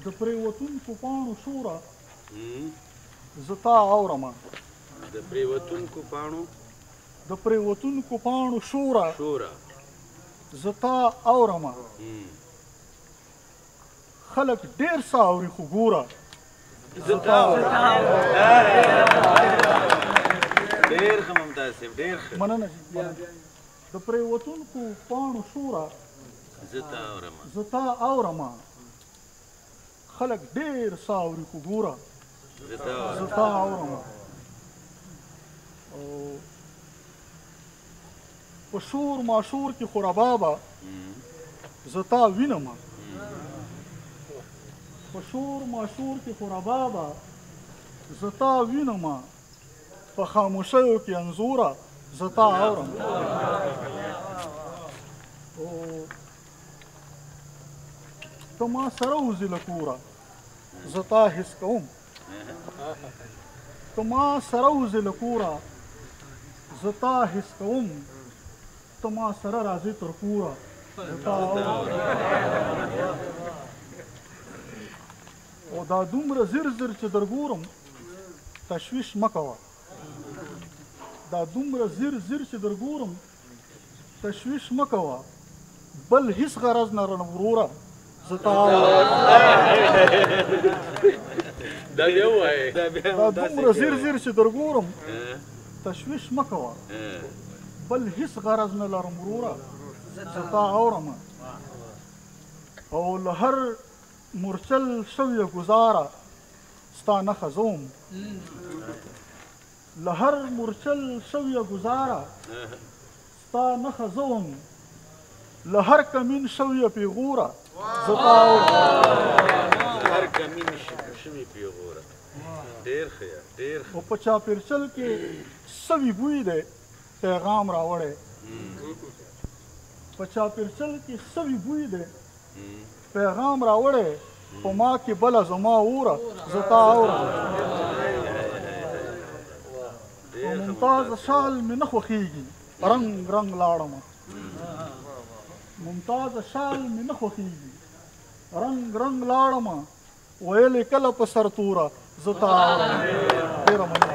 د پرېوتونکو پاڼو شوره زه تا اورمه د پرېوتونکو پاڼو د پرېوتونکو پاڼو شوره زه تا اورمه خلک ډېر څه اوري خو ګوره زه تا ډېر ښه ممتاز صاحب ډېر ښه مننه د پرېوتونکو پاڼو شوره زه تا اورمه خلک ډېر څه اوري خو ګوره زه تا اورمه او په شور ماشور کې خو ربابه زه تا وینمه په شور ماشور کې خو ربابه زه تا وینمه په خاموشیو کې انځوره زه تا اورم او ته ما سره وځې له کوره زه تا حس کوم ته ما سره وځې له کوره زه تا حس کوم ته ما سره راځې تر کوره زه تا اورم او دا دومره زر زر چې درګورم تشویش مه کوه دا دومره زر زر چې درګورم تشویش مه کوه بل هیڅ غرض نه رانه وروره زه تا دا بیا ووایې دا دومره زر زر چې درګورم تشویش مه کوه بل هیڅ غرض نه لرم وروره زه تا اورمه او له هر مورچل شویه ګزاره ستا نښه زه وم له هر مورچل شویه ګزاره ستا نښه زه وم له هر کمین شویه پیغوره زه تا اورم هر کمین شوی پیغوره ډېر ښه ډېر او په چاپېرچل کې سوي بوی دی پیغام راوړی په چاپېرچل کې سوي بوی دی پیغام راوړی په ما کې بله زما اوره زه تا اورم او ممتازه شال مې نه خوښېږي رنګ رنګ لاړمه ممتازه شال مې نه خوښېږي رنګ رنګ لاړمه ویلې کله په سر توره زه تا اورم ډېره مننه